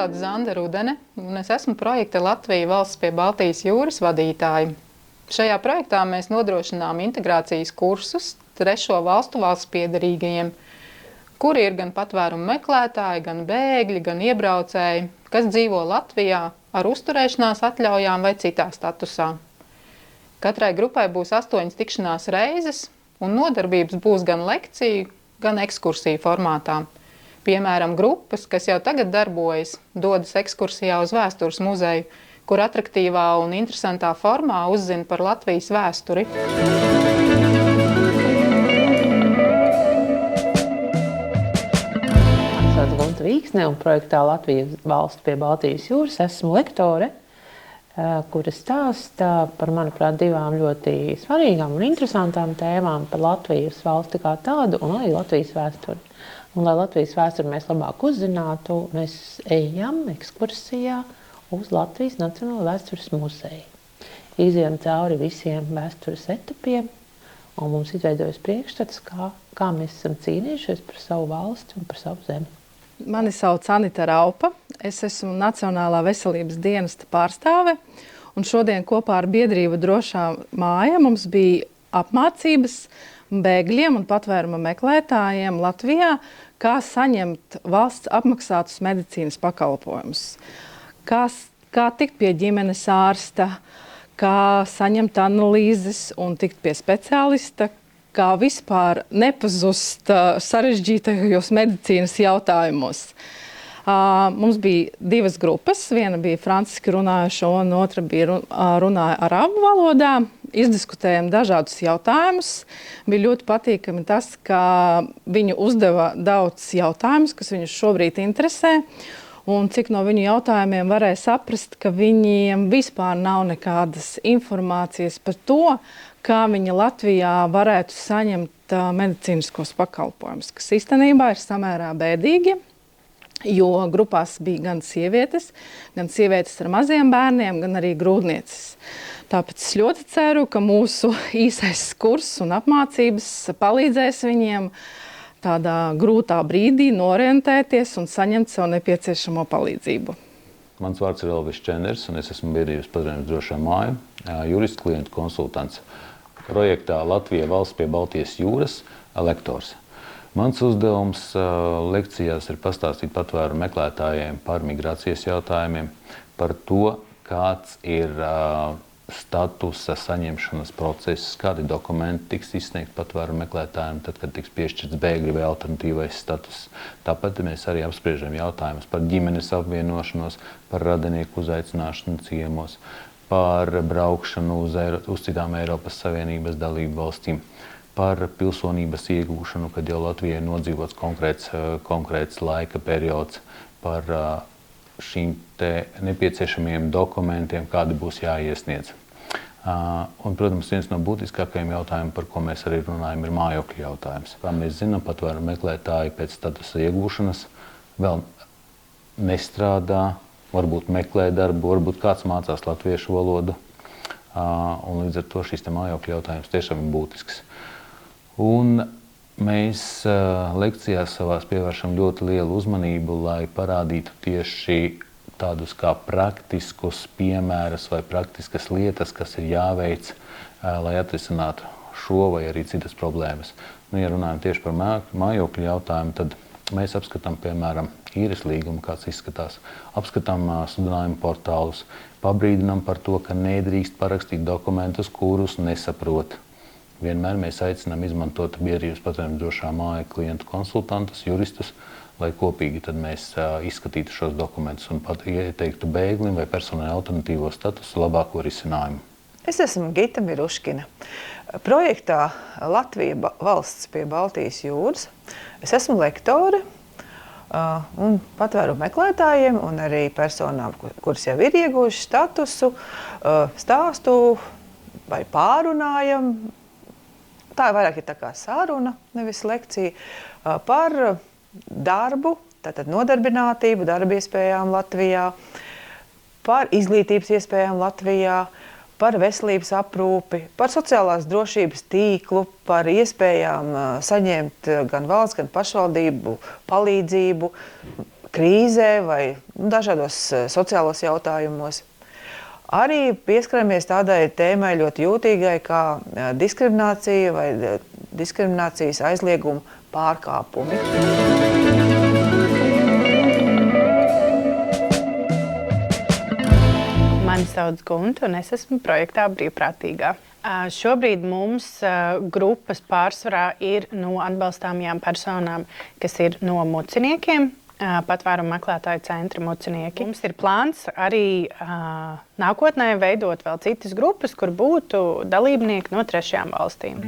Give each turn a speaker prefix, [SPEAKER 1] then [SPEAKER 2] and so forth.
[SPEAKER 1] sauc Zanda Rudene, un es esmu projekta Latvija valsts pie Baltijas jūras vadītāja. Šajā projektā mēs nodrošinām integrācijas kursus trešo valstu valsts piederīgajiem, kuri ir gan patvērumu meklētāji, gan bēgļi, gan iebraucēji, kas dzīvo Latvijā ar uzturēšanās atļaujām vai citā statusā. Katrai grupai būs 8 tikšanās reizes, un nodarbības būs gan lekciju, gan ekskursiju formātā. Piemēram, grupas, kas jau tagad darbojas, dodas ekskursijā uz vēstures muzeju, kur atraktīvā un interesantā formā uzzina par Latvijas vēsturi.
[SPEAKER 2] Es sauc Gunta Vīksne un projektā Latvijas valsts pie Baltijas jūras esmu lektore, kura stāsta par, manuprāt, 2 ļoti svarīgām un interesantām tēmām par Latvijas valsti kā tādu un arī Latvijas vēsturi. Un, lai Latvijas vēsturi mēs labāk uzzinātu, mēs ejam ekskursijā uz Latvijas Nacionālo vēstures muzeju. Izejam cauri visiem vēstures etapiem, un mums izveidojas priekšstats, kā mēs esam cīnījušies par savu valsti un par savu zemi.
[SPEAKER 3] Mani sauc Anita Raupa, es esmu Nacionālā veselības dienesta pārstāve, un šodien kopā ar biedrību Drošā māja mums bija apmācības bēgļiem un patvēruma meklētājiem Latvijā, kā saņemt valsts apmaksātus medicīnas pakalpojumus, kā tikt pie ģimenes ārsta, kā saņemt analīzes un tikt pie speciālista, kā vispār nepazust sarežģītajos medicīnas jautājumos. Mums bija 2 grupas, viena bija franciski runājuša un otra bija runāja arābu valodā. Izdiskutējām dažādus jautājumus. Bija ļoti patīkami tas, ka viņi uzdeva daudz jautājumus, kas viņus šobrīd interesē. Un cik no viņu jautājumiem varēja saprast, ka viņiem vispār nav nekādas informācijas par to, kā viņi Latvijā varētu saņemt medicīniskos pakalpojumus, kas īstenībā ir samērā bēdīgi. Jo grupās bija gan sievietes ar maziem bērniem, gan arī grūdnieces. Tāpēc es ļoti ceru, ka mūsu īsais kurs un apmācības palīdzēs viņiem tādā grūtā brīdī norientēties un saņemt sev nepieciešamo palīdzību.
[SPEAKER 4] Mans vārds ir Elvis Čenders, un es esmu biedrības padomju Drošā māja, juristu klientu konsultants. Projektā Latvija valsts pie Baltijas jūras lektors. Mans uzdevums lekcijās ir pastāstīt patvērumu meklētājiem par migrācijas jautājumiem, par to, kāds ir statusa saņemšanas process, kādi dokumenti tiks izsniegti patvērumu meklētājiem, tad, kad tiks piešķirts bēgļu vai alternatīvais status. Tāpat mēs arī apspriežam jautājumus par ģimenes apvienošanos, par radinieku uzaicināšanu ciemos, par braukšanu uz citām Eiropas Savienības dalību valstīm, par pilsonības iegūšanu, kad jau Latvijai nodzīvots konkrēts laika periods, par šīm te nepieciešamiem dokumentiem, kādi būs jāiesniedz. Un, protams, viens no būtiskākajiem jautājumiem, par ko mēs arī runājam, ir mājokļu jautājums. Kā mēs zinām, patvērumu meklētāji pēc statusa iegūšanas vēl nestrādā, varbūt meklē darbu, varbūt kāds mācās latviešu valodu. Un līdz ar to šis mājokļu jautājums tiešām ir būtisks. Un mēs lekcijās savās pievēršam ļoti lielu uzmanību, lai parādītu tieši tādus kā praktiskus piemērus vai praktiskas lietas, kas ir jāveic, lai atrisinātu šo vai arī citas problēmas. Ja runājam tieši par mājokļu jautājumu, tad mēs apskatām, piemēram, īres līgumu, kāds izskatās, apskatām sludinājumu portālus, pabrīdinām par to, ka nedrīkst parakstīt dokumentus, kurus nesaprot. Vienmēr mēs aicinām izmantot biedrības padomju Drošā māja klientu konsultantus, juristus, lai kopīgi tad mēs izskatītu šos dokumentus un pat ieteiktu bēglim vai personai alternatīvo statusu labāko risinājumu.
[SPEAKER 5] Es esmu Gita Miruškina. Projektā Latvija valsts pie Baltijas jūras es esmu lektore un patvērumu meklētājiem un arī personām, kuras jau ir ieguvuši statusu, stāstu vai pārunājam. Tā vairāk ir tā kā saruna, nevis lekcija, par darbu, tātad nodarbinātību, darba iespējām Latvijā, par izglītības iespējām Latvijā, par veselības aprūpi, par sociālās drošības tīklu, par iespējām saņemt gan valsts, gan pašvaldību palīdzību, krīzē vai dažādos sociālos jautājumos. Arī pieskaramies tādai tēmai ļoti jūtīgai kā diskriminācija vai diskriminācijas aizlieguma pārkāpumi.
[SPEAKER 6] Mani sauc Gunta, un es esmu projektā brīvprātīgā. Šobrīd mums grupas pārsvarā ir no atbalstāmajām personām, kas ir no muciniekiem, patvērumu meklētāju centra mucinieki. Mums ir plāns arī nākotnē veidot vēl citas grupas, kur būtu dalībnieki no trešajām valstīm.